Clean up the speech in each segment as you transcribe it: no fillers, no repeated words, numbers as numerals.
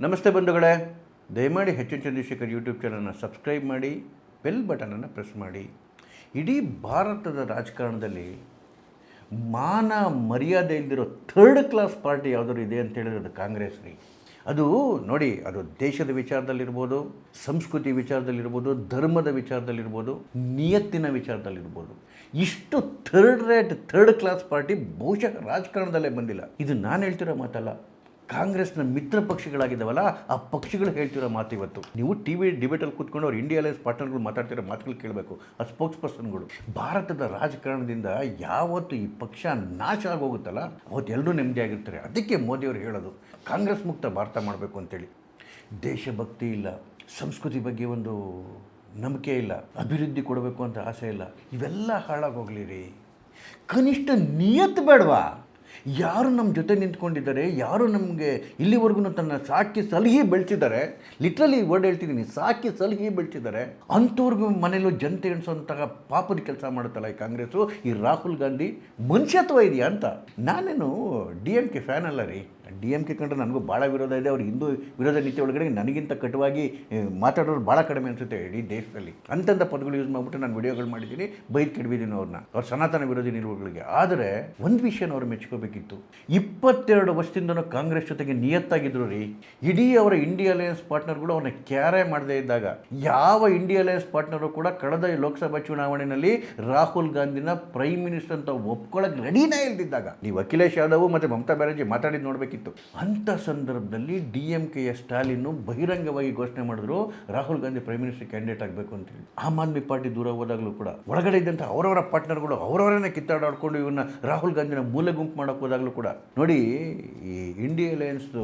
ನಮಸ್ತೆ ಬಂಧುಗಳೇ, ದಯಮಾಡಿ ಎಚ್ ಎನ್ ಚಂದ್ರಶೇಖರ್ ಯೂಟ್ಯೂಬ್ ಚಾನಲ್ನ ಸಬ್ಸ್ಕ್ರೈಬ್ ಮಾಡಿ, ಬೆಲ್ ಬಟನನ್ನು ಪ್ರೆಸ್ ಮಾಡಿ. ಇಡೀ ಭಾರತದ ರಾಜಕಾರಣದಲ್ಲಿ ಮಾನ ಮರ್ಯಾದೆ ಇಲ್ದಿರೋ ಥರ್ಡ್ ಕ್ಲಾಸ್ ಪಾರ್ಟಿ ಯಾವುದಾದ್ರು ಇದೆ ಅಂತ ಹೇಳಿದ್ರೆ ಅದು ಕಾಂಗ್ರೆಸ್ ರೀ. ಅದು ನೋಡಿ, ಅದು ದೇಶದ ವಿಚಾರದಲ್ಲಿರ್ಬೋದು, ಸಂಸ್ಕೃತಿ ವಿಚಾರದಲ್ಲಿರ್ಬೋದು, ಧರ್ಮದ ವಿಚಾರದಲ್ಲಿರ್ಬೋದು, ನಿಯತ್ತಿನ ವಿಚಾರದಲ್ಲಿರ್ಬೋದು. ಇಷ್ಟು ಥರ್ಡ್ ಕ್ಲಾಸ್ ಪಾರ್ಟಿ ಬಹುಶಃ ರಾಜಕಾರಣದಲ್ಲೇ ಬಂದಿಲ್ಲ. ಇದು ನಾನು ಹೇಳ್ತಿರೋ ಮಾತಲ್ಲ, ಕಾಂಗ್ರೆಸ್ನ ಮಿತ್ರ ಪಕ್ಷಗಳಾಗಿದ್ದಾವಲ್ಲ ಆ ಪಕ್ಷಗಳು ಹೇಳ್ತಿರೋ ಮಾತು. ಇವತ್ತು ನೀವು ಟಿ ವಿ ಡಿಬೇಟಲ್ಲಿ ಕೂತ್ಕೊಂಡು ಅವ್ರು ಇಂಡಿಯಾ ಅಲೈನ್ಸ್ ಪಾರ್ಟ್ನರ್ಗಳು ಮಾತಾಡ್ತಿರೋ ಮಾತುಗಳು ಕೇಳಬೇಕು. ಆ ಸ್ಪೋಕ್ಸ್ ಪರ್ಸನ್ಗಳು ಭಾರತದ ರಾಜಕಾರಣದಿಂದ ಯಾವತ್ತು ಈ ಪಕ್ಷ ನಾಶ ಆಗೋಗುತ್ತಲ್ಲ ಅವತ್ತು ಎಲ್ಲರೂ ನೆಮ್ಮದಿಯಾಗಿರ್ತಾರೆ. ಅದಕ್ಕೆ ಮೋದಿಯವರು ಹೇಳೋದು ಕಾಂಗ್ರೆಸ್ ಮುಕ್ತ ಭಾರತ ಮಾಡಬೇಕು ಅಂತೇಳಿ. ದೇಶಭಕ್ತಿ ಇಲ್ಲ, ಸಂಸ್ಕೃತಿ ಬಗ್ಗೆ ಒಂದು ನಂಬಿಕೆ ಇಲ್ಲ, ಅಭಿವೃದ್ಧಿ ಕೊಡಬೇಕು ಅಂತ ಆಸೆ ಇಲ್ಲ. ಇವೆಲ್ಲ ಹಾಳಾಗೋಗ್ಲಿ ರೀ. ಕನಿಷ್ಠ ನಿಯತ್ತು ಬೇಡವಾ? ಯಾರು ನಮ್ಮ ಜೊತೆ ನಿಂತ್ಕೊಂಡಿದ್ದಾರೆ, ಯಾರು ನಮಗೆ ಇಲ್ಲಿವರೆಗೂ ತನ್ನ ಸಾಕಿ ಸಲಹೆ ಬೆಳೆಸಿದ್ದಾರೆ, ಲಿಟ್ರಲಿ ವರ್ಡ್ ಹೇಳ್ತಿದ್ದೀನಿ, ಸಾಕಿ ಸಲಹೆ ಬೆಳೆಸಿದ್ದಾರೆ, ಅಂಥವ್ರಿಗೂ ಮನೇಲೂ ಜನತೆ ಎಣಿಸೋಂತಹ ಪಾಪದ ಕೆಲಸ ಮಾಡುತ್ತಲ್ಲ ಈ ಕಾಂಗ್ರೆಸ್ಸು. ಈ ರಾಹುಲ್ ಗಾಂಧಿ ಮನುಷ್ಯತ್ವ ಇದೆಯಾ ಅಂತ. ನಾನೇನು DMK ಫ್ಯಾನ್ ಅಲ್ಲ ರೀ. DMK ಕಂಡ್ರೆ ನನಗೂ ಭಾಳ ವಿರೋಧ ಇದೆ. ಅವ್ರು ಹಿಂದೂ ವಿರೋಧ ನೀತಿ ಒಳಗಡೆ ನನಗಿಂತ ಕಟುವಾಗಿ ಮಾತಾಡೋರು ಭಾಳ ಕಡಿಮೆ ಅನಿಸುತ್ತೆ ಇಡೀ ದೇಶದಲ್ಲಿ. ಅಂಥದ್ದು ಪದಗಳು ಯೂಸ್ ಮಾಡಿಬಿಟ್ಟು ನಾನು ವಿಡಿಯೋಗಳು ಮಾಡಿದ್ದೀನಿ, ಬೈದು ಕೆಡವಿದ್ದೀನಿ ಅವ್ರನ್ನ, ಅವ್ರ ಸನಾತನ ವಿರೋಧಿ ನಿಲುವುಗಳಿಗೆ. ಆದರೆ ಒಂದು ವಿಷಯನ ಅವ್ರು ಮೆಚ್ಕೋಬೇಕಿತ್ತು. 22 ವರ್ಷದಿಂದನೂ ಕಾಂಗ್ರೆಸ್ ಜೊತೆಗೆ ನಿಯತ್ತಾಗಿದ್ರು ರೀ. ಇಡೀ ಅವರ ಇಂಡಿಯಾ ಅಲೈನ್ಸ್ ಪಾರ್ಟ್ನರ್ಗಳು ಅವ್ರನ್ನ ಕ್ಯಾರೇ ಮಾಡದೇ ಇದ್ದಾಗ ಯಾವ ಇಂಡಿಯಾ ಅಲೈನ್ಸ್ ಪಾರ್ಟ್ನರು ಕೂಡ ಕಳೆದ ಲೋಕಸಭಾ ಚುನಾವಣೆಯಲ್ಲಿ ರಾಹುಲ್ ಗಾಂಧಿನ ಪ್ರೈಮ್ ಮಿನಿಸ್ಟರ್ ಅಂತ ಒಪ್ಕೊಳ್ಳೋಕೆ ರೆಡಿನೇ ಇಲ್ದಿದ್ದಾಗ ನೀವು ಅಖಿಲೇಶ್ ಯಾದವ್ ಮತ್ತು ಮಮತಾ ಬ್ಯಾನರ್ಜಿ ಮಾತಾಡಿದ್ದು ನೋಡಬೇಕಿತ್ತು. ಅಂಥ ಸಂದರ್ಭದಲ್ಲಿ DMKಯ ಸ್ಟಾಲಿನ್ನು ಬಹಿರಂಗವಾಗಿ ಘೋಷಣೆ ಮಾಡಿದ್ರು Rahul Gandhi prime minister candidate ಆಗಬೇಕು ಅಂತೇಳಿ. ಆಮ್ ಆದ್ಮಿ ಪಾರ್ಟಿ ದೂರ ಹೋದಾಗಲೂ ಕೂಡ ಒಳಗಡೆ ಇದ್ದಂಥ ಅವರವರ ಪಾರ್ಟ್ನರ್ಗಳು ಅವರವರನ್ನೇ ಕಿತ್ತಾಡಾಡ್ಕೊಂಡು ಇವನ್ನ ರಾಹುಲ್ ಗಾಂಧಿನ ಮೂಲೆ ಗುಂಪು ಮಾಡೋಕೆ ಹೋದಾಗಲೂ ಕೂಡ ನೋಡಿ, ಈ ಇಂಡಿಯಾ ಅಲೈನ್ಸ್ದು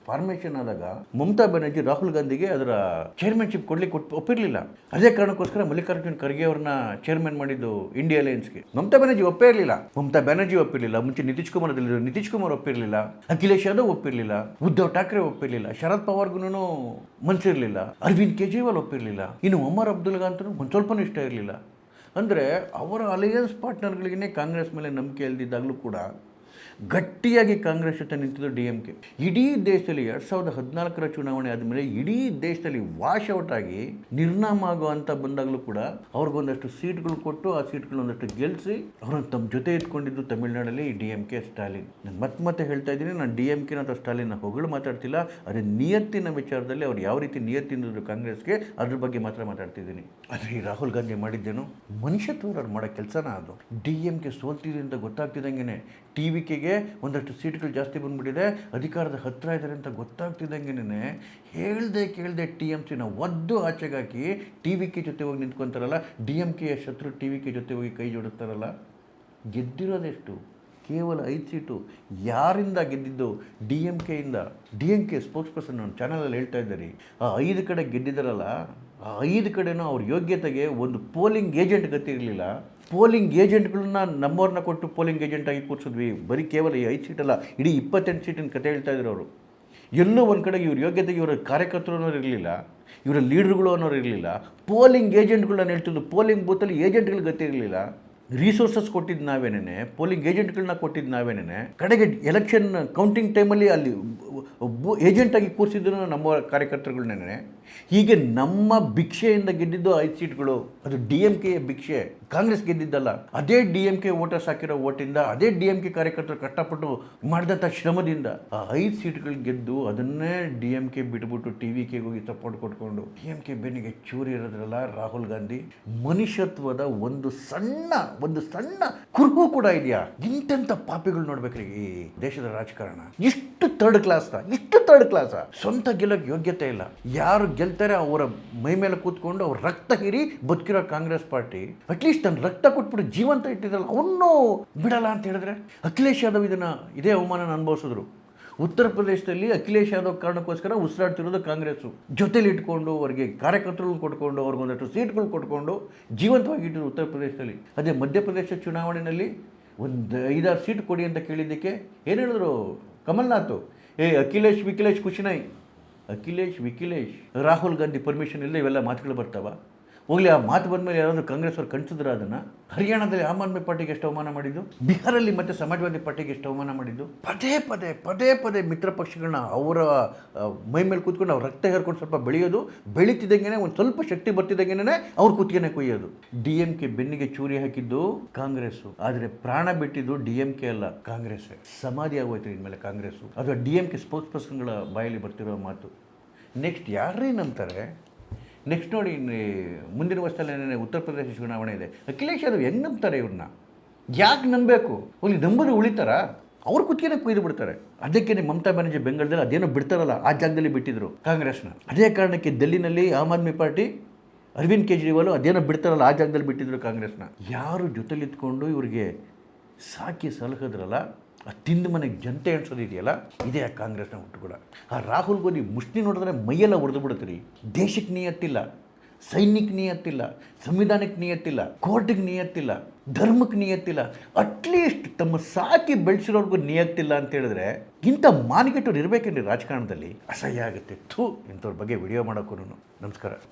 ಫಾರ್ಮೇಷನ್ ಆದಾಗ ಮಮತಾ ಬ್ಯಾನರ್ಜಿ ರಾಹುಲ್ ಗಾಂಧಿಗೆ ಅದರ ಚೇರ್ಮನ್ಶಿಪ್ ಕೊಡ್ಲಿಕ್ಕೆ ಒಪ್ಪಿರಲಿಲ್ಲ. ಅದೇ ಕಾರಣಕ್ಕೋಸ್ಕರ ಮಲ್ಲಿಕಾರ್ಜುನ್ ಖರ್ಗೆ ಅವ್ರನ್ನ ಚೇರ್ಮನ್ ಮಾಡಿದ್ದು ಇಂಡಿಯಾ ಅಲೈನ್ಸ್ಗೆ. ಮಮತಾ ಬ್ಯಾನರ್ಜಿ ಒಪ್ಪೇ ಇರಲಿಲ್ಲ. ಮುಂಚೆ ನಿತೀಶ್ ಕುಮಾರ್ ಒಪ್ಪಿರಲಿಲ್ಲ, ಅಖಿಲೇಶ್ ಯಾದವ್ ಒಪ್ಪಿರಲಿಲ್ಲ, ಉದ್ಧವ್ ಠಾಕ್ರೆ ಒಪ್ಪಿರಲಿಲ್ಲ, ಶರದ್ ಪವಾರ್ಗೂ ಮನ್ಸಿರಲಿಲ್ಲ, ಅರವಿಂದ್ ಕೇಜ್ರಿವಾಲ್ ಒಪ್ಪಿರಲಿಲ್ಲ, ಇನ್ನು ಒಮರ್ ಅಬ್ದುಲ್ಲಾ ಅಂತೂ ಒಂದು ಸ್ವಲ್ಪನೂ ಇಷ್ಟ ಇರಲಿಲ್ಲ. ಅಂದರೆ ಅವರ ಅಲೈಯನ್ಸ್ ಪಾರ್ಟ್ನರ್ಗಳಿಗೆ ಕಾಂಗ್ರೆಸ್ ಮೇಲೆ ನಂಬಿಕೆ ಇಲ್ದಿದ್ದಾಗಲೂ ಕೂಡ ಗಟ್ಟಿಯಾಗಿ ಕಾಂಗ್ರೆಸ್ ಜೊತೆ ನಿಂತಿದ್ದು DMK. ಇಡೀ ದೇಶದಲ್ಲಿ 2014ರ ಚುನಾವಣೆ ಆದಮೇಲೆ ಇಡೀ ದೇಶದಲ್ಲಿ ವಾಶ್ ಔಟ್ ಆಗಿ ನಿರ್ನಾಮ ಆಗುವಂಥ ಬಂದಾಗಲೂ ಕೂಡ ಅವ್ರಿಗೊಂದಷ್ಟು ಸೀಟ್ಗಳು ಕೊಟ್ಟು ಆ ಸೀಟ್ಗಳನ್ನ ಒಂದಷ್ಟು ಗೆಲ್ಲಿಸಿ ಅವ್ರನ್ನ ತಮ್ಮ ಜೊತೆ ಇಟ್ಕೊಂಡಿದ್ದು ತಮಿಳುನಾಡಲ್ಲಿ DMK ಸ್ಟಾಲಿನ್. ನಾನು ಮತ್ತೆ ಹೇಳ್ತಾ ಇದ್ದೀನಿ, ನಾನು DMKನ ಅಥವಾ ಸ್ಟಾಲಿನ್ನ ಹೊಗಳು ಮಾತಾಡ್ತಿಲ್ಲ. ಅದೇ ನಿಯತ್ತಿನ ವಿಚಾರದಲ್ಲಿ ಅವ್ರು ಯಾವ ರೀತಿ ನಿಯತ್ತಿಂದಿದ್ರು ಕಾಂಗ್ರೆಸ್ಗೆ ಅದ್ರ ಬಗ್ಗೆ ಮಾತ್ರ ಮಾತಾಡ್ತಿದ್ದೀನಿ. ಆದರೆ ಈ ರಾಹುಲ್ ಗಾಂಧಿ ಮಾಡಿದ್ದೇನು ಮನುಷ್ಯತ್ವ ಅವ್ರು ಮಾಡೋ ಕೆಲಸನ ಅದು. DMK ಸೋಲ್ತಿದೆ ಅಂತ ಗೊತ್ತಾಗ್ತಿದ್ದಂಗೆ TVKಗೆ ಒಂದಷ್ಟು ಸೀಟ್ಗಳು ಜಾಸ್ತಿ ಬಂದ್ಬಿಟ್ಟಿದೆ, ಅಧಿಕಾರದ ಹತ್ತಿರ ಇದ್ದಾರೆ ಅಂತ ಗೊತ್ತಾಗ್ತಿದ್ದಂಗೆ ಹೇಳ್ದೆ ಕೇಳದೆ TMCನ ಒದ್ದು ಆಚೆಗಾಕಿ TVK ಜೊತೆ ಹೋಗಿ ನಿಂತ್ಕೊತಾರಲ್ಲ, DMKಯ ಶತ್ರು TVK ಜೊತೆ ಹೋಗಿ ಕೈ ಜೋಡಿಸ್ತಾರಲ್ಲ. ಗೆದ್ದಿರೋದೆಷ್ಟು? ಕೇವಲ 5 ಸೀಟು. ಯಾರಿಂದ ಗೆದ್ದಿದ್ದು? DMKಯಿಂದ. DMK ಸ್ಪೋಕ್ಸ್ ಪರ್ಸನ್ ನನ್ನ ಚಾನಲಲ್ಲಿ ಹೇಳ್ತಾ ಇದ್ದಾರೆ, ಆ 5 ಕಡೆ ಗೆದ್ದಿದ್ದಾರಲ್ಲ, ಆ 5 ಕಡೆನೂ ಅವ್ರ ಯೋಗ್ಯತೆಗೆ ಒಂದು ಪೋಲಿಂಗ್ ಏಜೆಂಟ್ ಗತಿ ಇರಲಿಲ್ಲ. ಪೋಲಿಂಗ್ ಏಜೆಂಟ್ಗಳನ್ನ ನಮ್ಮವ್ರನ್ನ ಕೊಟ್ಟು ಪೋಲಿಂಗ್ ಏಜೆಂಟಾಗಿ ಕೂರಿಸಿದ್ವಿ. ಬರೀ ಕೇವಲ ಈ 5 ಸೀಟಲ್ಲ, ಇಡೀ 28 ಸೀಟಿನ ಕತೆ ಹೇಳ್ತಾ ಇದ್ರು ಅವರು. ಎಲ್ಲೋ ಒಂದು ಕಡೆಗೆ ಇವ್ರ ಯೋಗ್ಯತೆಗೆ ಇವರ ಕಾರ್ಯಕರ್ತರು ಅನ್ನೋರು ಇರಲಿಲ್ಲ, ಇವರ ಲೀಡರ್ಗಳು ಅನ್ನೋರು ಇರಲಿಲ್ಲ. ಪೋಲಿಂಗ್ ಏಜೆಂಟ್ಗಳನ್ನ ಹೇಳ್ತಿದ್ದು, ಪೋಲಿಂಗ್ ಬೂತಲ್ಲಿ ಏಜೆಂಟ್ಗಳ ಗತಿ ಇರಲಿಲ್ಲ. ರಿಸೋರ್ಸಸ್ ಕೊಟ್ಟಿದ್ದು ನಾವೇನೇ, ಪೋಲಿಂಗ್ ಏಜೆಂಟ್ಗಳನ್ನ ಕೊಟ್ಟಿದ್ದು ನಾವೇನೇ, ಕಡೆಗೆ ಎಲೆಕ್ಷನ್ ಕೌಂಟಿಂಗ್ ಟೈಮಲ್ಲಿ ಅಲ್ಲಿ ಏಜೆಂಟಾಗಿ ಕೂರಿಸಿದ್ರು ನಮ್ಮ ಕಾರ್ಯಕರ್ತರುಗಳನ್ನೇ. ಹೀಗೆ ನಮ್ಮ ಭಿಕ್ಷೆಯಿಂದ ಗೆದ್ದಿದ್ದು 5 ಸೀಟ್ಗಳು. ಅದು DMKಯ ಭಿಕ್ಷೆ, ಕಾಂಗ್ರೆಸ್ ಗೆದ್ದಿದ್ದಲ್ಲ. ಅದೇ DMK ವೋಟರ್ಸ್ ಹಾಕಿರೋ ಓಟಿಂದ, ಅದೇ DMK ಕಾರ್ಯಕರ್ತರು ಕಷ್ಟಪಟ್ಟು ಮಾಡಿದಂಥ ಶ್ರಮದಿಂದ ಆ 5 ಸೀಟ್ಗಳು ಗೆದ್ದು ಅದನ್ನೇ DMK ಬಿಟ್ಬಿಟ್ಟು TVKಗೆ ಹೋಗಿ ಸಪೋರ್ಟ್ ಕೊಟ್ಕೊಂಡು DMK ಬೆನ್ನಿಗೆ ಚೂರಿ ಇರೋದ್ರಲ್ಲ ರಾಹುಲ್ ಗಾಂಧಿ. ಮನುಷ್ಯತ್ವದ ಒಂದು ಸಣ್ಣ ಕುರುಹು ಕೂಡ ಇದೆಯಾ? ಇಂತೆಂಥ ಪಾಪಿಗಳು ನೋಡ್ಬೇಕ್ರಿ ಈ ದೇಶದ ರಾಜಕಾರಣ. ಇಷ್ಟು ಥರ್ಡ್ ಕ್ಲಾಸ. ಸ್ವಂತ ಗೆಲ್ಲೋಕೆ ಯೋಗ್ಯತೆ ಇಲ್ಲ. ಯಾರು ಗೆಲ್ತಾರೆ ಅವರ ಮೈ ಮೇಲೆ ಕೂತ್ಕೊಂಡು ಅವ್ರ ರಕ್ತ ಹೀರಿ ಬದುಕಿರೋ ಕಾಂಗ್ರೆಸ್ ಪಾರ್ಟಿ ಅಟ್ಲೀಸ್ಟ್ ತನ್ನ ರಕ್ತ ಕೊಟ್ಬಿಟ್ಟು ಜೀವಂತ ಇಟ್ಟಿದ್ರಲ್ಲ, ಅವನ್ನೂ ಬಿಡಲ್ಲ ಅಂತ ಹೇಳಿದ್ರೆ. ಅಖಿಲೇಶ್ ಯಾದವ್ ಇದೇ ಅವಮಾನ ಅನುಭವಿಸಿದ್ರು. ಉತ್ತರ ಪ್ರದೇಶದಲ್ಲಿ ಅಖಿಲೇಶ್ ಯಾದವ್ ಕಾರಣಕ್ಕೋಸ್ಕರ ಉಸಿರಾಡ್ತಿರೋದು ಕಾಂಗ್ರೆಸ್ಸು. ಜೊತೆಲಿ ಇಟ್ಕೊಂಡು ಅವ್ರಿಗೆ ಕಾರ್ಯಕರ್ತರುಗಳು ಕೊಟ್ಕೊಂಡು ಅವ್ರಿಗೊಂದಷ್ಟು ಸೀಟ್ಗಳು ಕೊಟ್ಕೊಂಡು ಜೀವಂತವಾಗಿ ಇಟ್ಟಿದ್ರು ಉತ್ತರ ಪ್ರದೇಶದಲ್ಲಿ. ಅದೇ ಮಧ್ಯಪ್ರದೇಶ ಚುನಾವಣೆಯಲ್ಲಿ ಒಂದು 5-6 ಸೀಟ್ ಕೊಡಿ ಅಂತ ಕೇಳಿದ್ದಕ್ಕೆ ಏನು ಹೇಳಿದ್ರು ಕಮಲ್ನಾಥ್, ಅಖಿಲೇಶ್ ಖುಷಿನಾಯ್. ಅಖಿಲೇಶ್ ರಾಹುಲ್ ಗಾಂಧಿ ಪರ್ಮಿಷನ್ ಇಲ್ಲದೆ ಇವೆಲ್ಲ ಮಾತುಗಳು ಬರ್ತಾವ? ಹೋಗ್ಲಿ, ಆ ಮಾತು ಬಂದಮೇಲೆ ಯಾರಾದರೂ ಕಾಂಗ್ರೆಸ್ ಅವ್ರು ಕಣ್ಸಿದ್ರು ಅದನ್ನು? ಹರಿಯಾಣದಲ್ಲಿ ಆಮ್ ಆದ್ಮಿ ಪಾರ್ಟಿಗೆ ಎಷ್ಟು ಅವಮಾನ ಮಾಡಿದ್ದು, ಬಿಹಾರಲ್ಲಿ ಮತ್ತೆ ಸಮಾಜವಾದಿ ಪಾರ್ಟಿಗೆ ಎಷ್ಟು ಅವಮಾನ ಮಾಡಿದ್ದು. ಪದೇ ಪದೇ ಪದೇ ಪದೇ ಮಿತ್ರ ಪಕ್ಷಗಳನ್ನ ಅವರ ಮೈ ಮೇಲೆ ಕೂತ್ಕೊಂಡು ಅವ್ರು ರಕ್ತ ಹೇರ್ಕೊಂಡು ಸ್ವಲ್ಪ ಬೆಳೀತಿದ್ದಂಗೆ ಒಂದು ಸ್ವಲ್ಪ ಶಕ್ತಿ ಬರ್ತಿದ್ದಂಗೆ ಅವ್ರು ಕುತ್ತಿಗೆನೆ ಕೊಯ್ಯೋದು. DMK ಬೆನ್ನಿಗೆ ಚೂರಿ ಹಾಕಿದ್ದು ಕಾಂಗ್ರೆಸ್ಸು, ಆದರೆ ಪ್ರಾಣ ಬಿಟ್ಟಿದ್ದು DMK ಅಲ್ಲ, ಕಾಂಗ್ರೆಸ್. ಸಮಾಧಿ ಆಗೋಯ್ತು ಇನ್ಮೇಲೆ ಕಾಂಗ್ರೆಸ್ಸು. ಅದು DMK ಸ್ಪೋಕ್ಸ್ ಪರ್ಸನ್ಗಳ ಬಾಯಲ್ಲಿ ಬರ್ತಿರೋ ಮಾತು. ನೆಕ್ಸ್ಟ್ ಯಾರೇ ನಂಬ್ತಾರೆ? ನೆಕ್ಸ್ಟ್ ನೋಡಿ, ಮುಂದಿನ ವರ್ಷದಲ್ಲೇ ಉತ್ತರ ಪ್ರದೇಶ ಚುನಾವಣೆ ಇದೆ. ಅಖಿಲೇಶ್ ಯಾದವ್ ಹೆಂಗೆ ನಂಬ್ತಾರೆ ಇವ್ರನ್ನ? ಯಾಕೆ ನಂಬಬೇಕು? ಅಲ್ಲಿ ನಂಬೋದು ಉಳಿತಾರ? ಅವ್ರು ಕುತ್ತಿಗೆನ ಕೊಯ್ದು ಬಿಡ್ತಾರೆ. ಅದಕ್ಕೆ ಮಮತಾ ಬ್ಯಾನರ್ಜಿ ಬೆಂಗಳೂರಲ್ಲಿ ಅದೇನೋ ಬಿಡ್ತಾರಲ್ಲ, ಆ ಜಾಗದಲ್ಲಿ ಬಿಟ್ಟಿದ್ರು ಕಾಂಗ್ರೆಸ್ನ. ಅದೇ ಕಾರಣಕ್ಕೆ ಡೆಲ್ಲಿನಲ್ಲಿ ಆಮ್ ಆದ್ಮಿ ಪಾರ್ಟಿ ಅರವಿಂದ್ ಕೇಜ್ರಿವಾಲ್ ಅದೇನೋ ಬಿಡ್ತಾರಲ್ಲ, ಆ ಜಾಗದಲ್ಲಿ ಬಿಟ್ಟಿದ್ರು ಕಾಂಗ್ರೆಸ್ನ. ಯಾರು ಜೊತೆಲಿತ್ಕೊಂಡು ಇವ್ರಿಗೆ ಸಾಕಿ ಸಲಹದ್ರಲ್ಲ, ಆ ತಿಂದು ಮನೆಗೆ ಜನತೆ ಎಣಿಸೋದಿದೆಯಲ್ಲ, ಇದೇ ಆ ಕಾಂಗ್ರೆಸ್ನ ಹುಟ್ಟು ಕೂಡ. ಆ ರಾಹುಲ್ ಗಾಂಧಿ ಮುಷ್ಟಿ ನೋಡಿದ್ರೆ ಮೈಯೆಲ್ಲ ಹೊಡೆದು ಬಿಡುತ್ತೀರಿ. ದೇಶಕ್ಕೆ ನಿಯತ್ತಿಲ್ಲ, ಸೈನ್ಯಕ್ಕೆ ನಿಯತ್ತಿಲ್ಲ, ಸಂವಿಧಾನಕ್ಕೆ ನಿಯತ್ತಿಲ್ಲ, ಕೋರ್ಟಿಗೆ ನಿಯತ್ತಿಲ್ಲ, ಧರ್ಮಕ್ಕೆ ನಿಯತ್ತಿಲ್ಲ, ಅಟ್ಲೀಸ್ಟ್ ತಮ್ಮ ಸಾಕಿ ಬೆಳೆಸಿರೋರ್ಗೂ ನಿಯತ್ತಿಲ್ಲ ಅಂತ ಹೇಳಿದ್ರೆ ಇಂಥ ಮಾನಿಗೆಟ್ಟವ್ರು ಇರಬೇಕೇನ್ರಿ ರಾಜಕಾರಣದಲ್ಲಿ? ಅಸಹ್ಯ ಆಗುತ್ತೆ. ಇಂಥವ್ರ ಬಗ್ಗೆ ವಿಡಿಯೋ ಮಾಡೋಕ್ಕೂ. ನಮಸ್ಕಾರ.